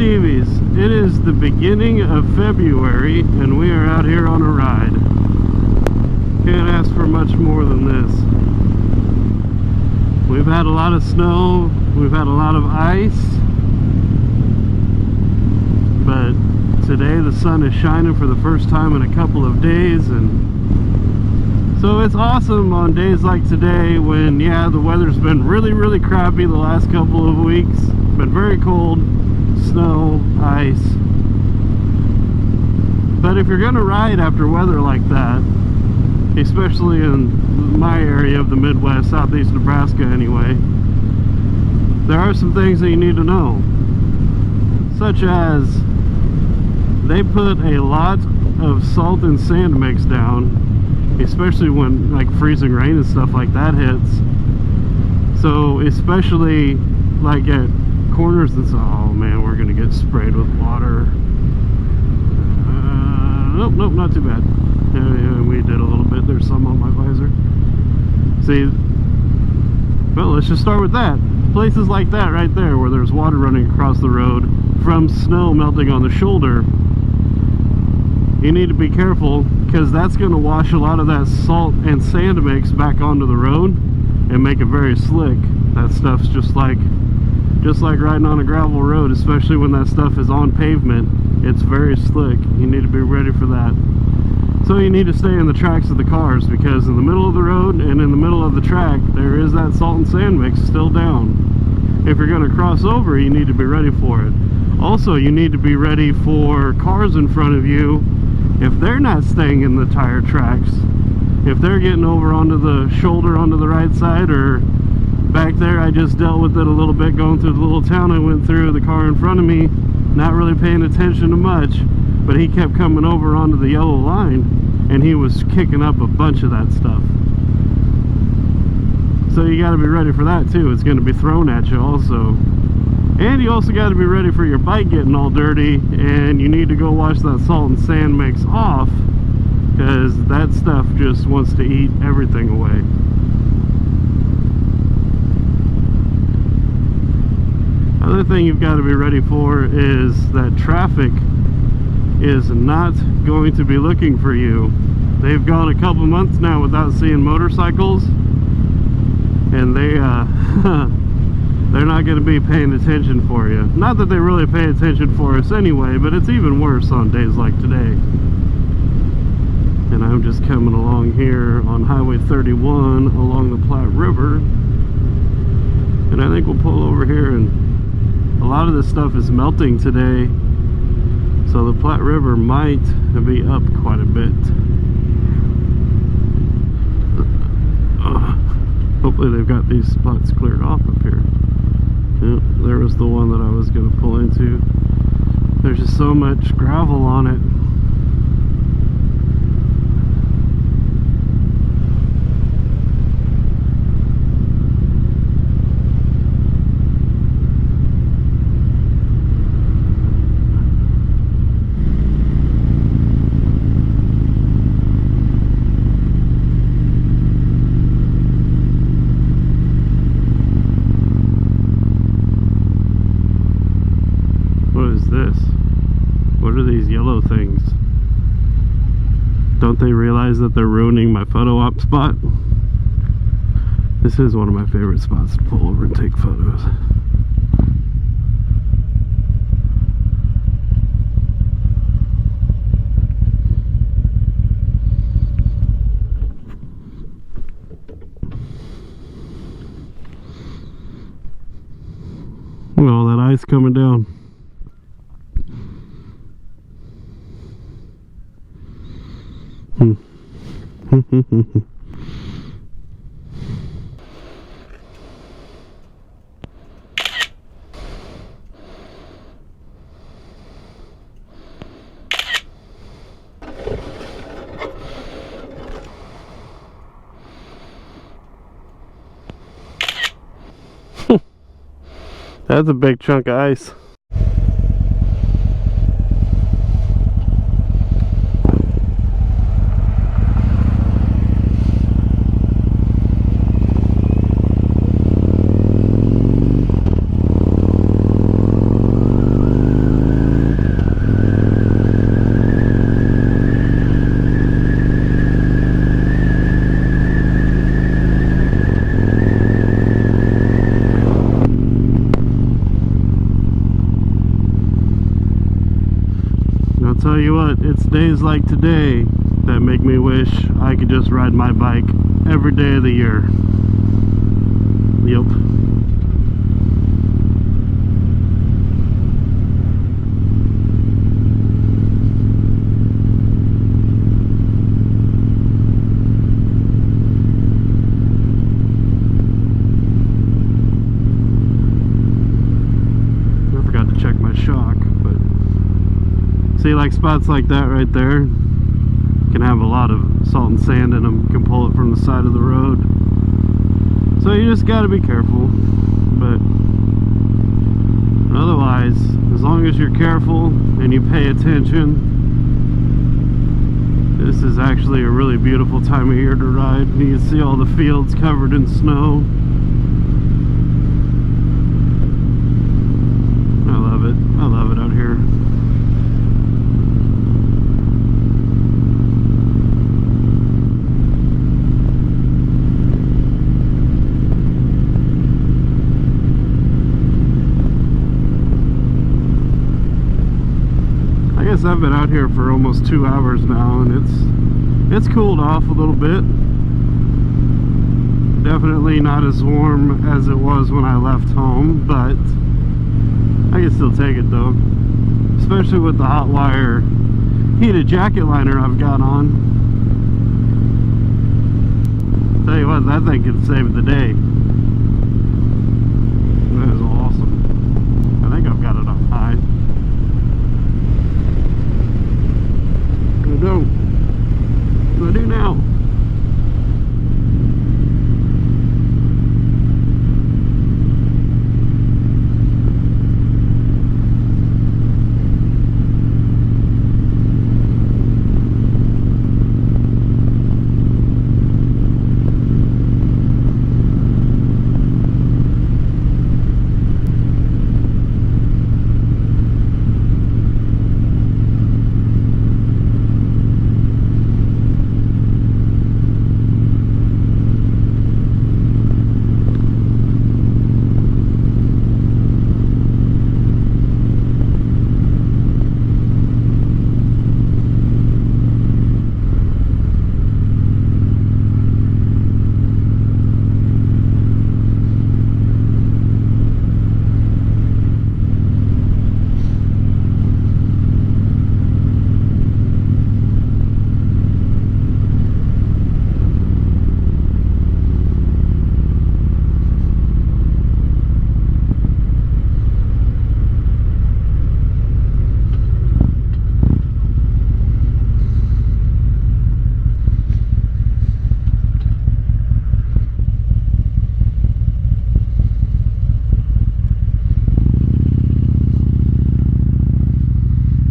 Stevies, it is the beginning of February and we are out here on a ride. Can't ask for much more than this. We've had a lot of snow, we've had a lot of ice, but today the sun is shining for the first time in a couple of days, and so it's awesome on days like today when, yeah, the weather's been really crappy the last couple of weeks. Been very cold, snow, ice. But if you're gonna ride after weather like that, especially in my area of the Midwest, southeast Nebraska anyway, there are some things that you need to know, such as they put a lot of salt and sand mix down, especially when like freezing rain and stuff like that hits. So especially like at corners that's, oh man, we're gonna get sprayed with water. Nope, not too bad. Yeah, we did a little bit. There's some on my visor. See, well, let's just start with that. Places like that right there where there's water running across the road from snow melting on the shoulder, you need to be careful, because that's going to wash a lot of that salt and sand mix back onto the road and make it very slick. That stuff's just like riding on a gravel road, especially when that stuff is on pavement. It's very slick. You need to be ready for that. So you need to stay in the tracks of the cars, because in the middle of the road and in the middle of the track there is that salt and sand mix still down. If you're going to cross over, you need to be ready for it. Also, you need to be ready for cars in front of you if they're not staying in the tire tracks. If they're getting over onto the shoulder onto the right side, or back there, I just dealt with it a little bit going through the little town I went through. The car in front of me, not really paying attention to much, but he kept coming over onto the yellow line and he was kicking up a bunch of that stuff. So you got to be ready for that too. It's going to be thrown at you also. And you also got to be ready for your bike getting all dirty, and you need to go wash that salt and sand mix off, because that stuff just wants to eat everything away. Other thing you've got to be ready for is that traffic is not going to be looking for you. They've gone a couple months now without seeing motorcycles, and they're not going to be paying attention for you. Not that they really pay attention for us anyway, but it's even worse on days like today. And I'm just coming along here on Highway 31 along the Platte River, and I think we'll pull over here, and a lot of this stuff is melting today, so the Platte River might be up quite a bit. Hopefully they've got these spots cleared off up here. Yep, there was the one that I was going to pull into. There's just so much gravel on it. What are these yellow things? Don't they realize that they're ruining my photo op spot? This is one of my favorite spots to pull over and take photos. Look at all that ice coming down. That's a big chunk of ice. days like today that make me wish I could just ride my bike every day of the year. Yep. I forgot to check my shock, but see, like spots like that right there can have a lot of salt and sand in them. You can pull it from the side of the road, so you just got to be careful. But otherwise, as long as you're careful and you pay attention, this is actually a really beautiful time of year to ride. You can see all the fields covered in snow. I love it out here. I guess I've been out here for almost 2 hours now, and it's cooled off a little bit. Definitely not as warm as it was when I left home, but I can still take it though, especially with the hot wire heated jacket liner I've got on. Tell you what, that thing can save the day. That is awesome. I think I've got it up high. I don't. I do now.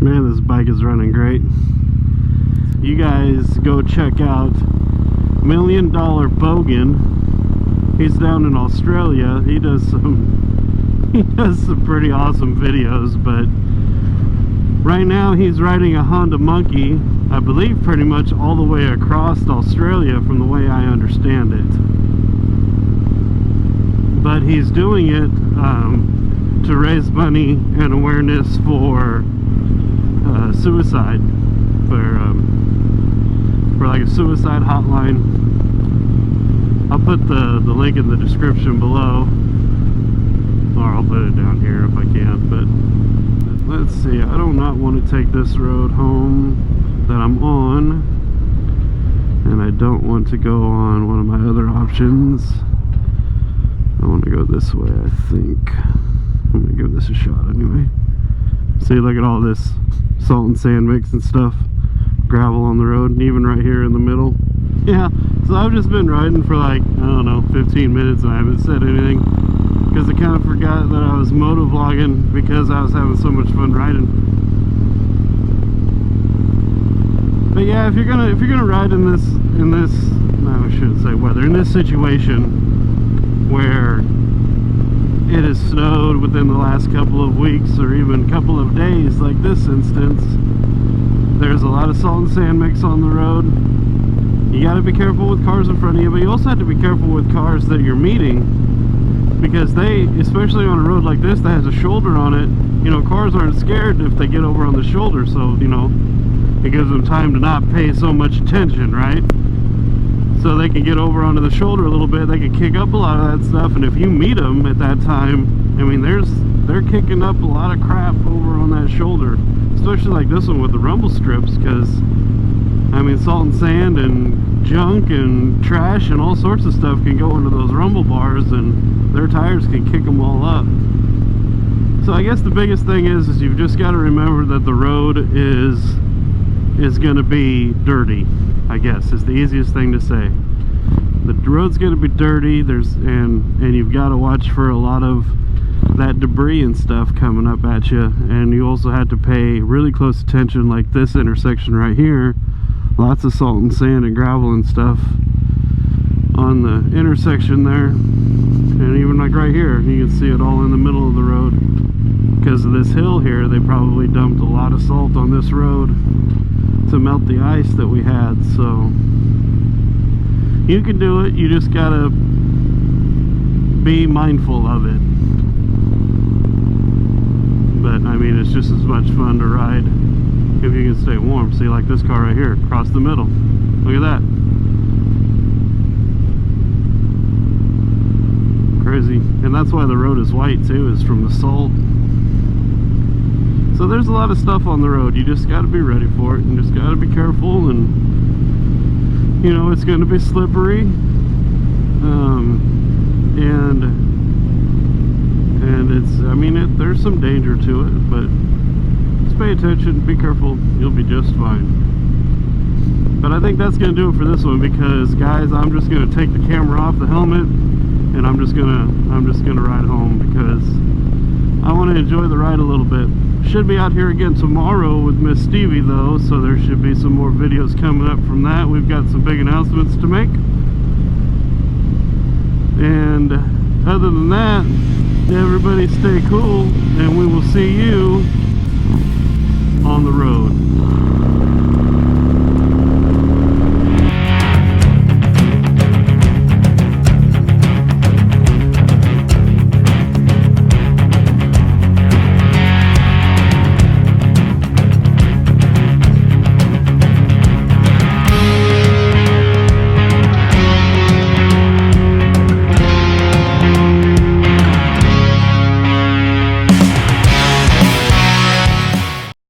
Man, this bike is running great. You guys go check out $1 Million Bogan. He's down in Australia. He does some pretty awesome videos, but right now he's riding a Honda Monkey, I believe pretty much all the way across Australia from the way I understand it. But he's doing it to raise money and awareness for suicide, for like a suicide hotline. I'll put the link in the description below, or I'll put it down here if I can. But let's see, I do not want to take this road home that I'm on, and I don't want to go on one of my other options. I want to go this way, I think. I'm gonna give this a shot anyway. See, look at all this salt and sand mix and stuff, gravel on the road, and even right here in the middle. Yeah, so I've just been riding for like, I don't know, 15 minutes, and I haven't said anything because I kind of forgot that I was moto vlogging because I was having so much fun riding. But yeah, if you're gonna ride in this no, I shouldn't say weather, in this situation where it has snowed within the last couple of weeks or even couple of days, like this instance, there's a lot of salt and sand mix on the road. You got to be careful with cars in front of you, but you also have to be careful with cars that you're meeting, because they, especially on a road like this that has a shoulder on it, you know, cars aren't scared if they get over on the shoulder. So, you know, It gives them time to not pay so much attention, right? So they can get over onto the shoulder a little bit. They can kick up a lot of that stuff, and if you meet them at that time, I mean, they're kicking up a lot of crap over on that shoulder, especially like this one with the rumble strips, because I mean, salt and sand and junk and trash and all sorts of stuff can go into those rumble bars, and their tires can kick them all up. So I guess the biggest thing is you've just got to remember that the road is going to be dirty, I guess, is the easiest thing to say. The road's going to be dirty, and you've got to watch for a lot of that debris and stuff coming up at you, and you also had to pay really close attention, like this intersection right here. Lots of salt and sand and gravel and stuff on the intersection there, and even like right here, you can see it all in the middle of the road. Because of this hill here, they probably dumped a lot of salt on this road to melt the ice that we had. So you can do it, you just gotta be mindful of it. But I mean, it's just as much fun to ride if you can stay warm. See, like this car right here, across the middle. Look at that. Crazy. And that's why the road is white too, is from the salt. So there's a lot of stuff on the road. You just got to be ready for it, and just got to be careful, and you know, it's going to be slippery, and it's, I mean, there's some danger to it, but just pay attention, be careful, you'll be just fine. But I think that's going to do it for this one, because guys, I'm just going to take the camera off the helmet, and I'm just gonna ride home, because I want to enjoy the ride a little bit. Should be out here again tomorrow with Miss Stevie though, so there should be some more videos coming up from that. We've got some big announcements to make. And other than that, everybody stay cool, and we will see you on the road.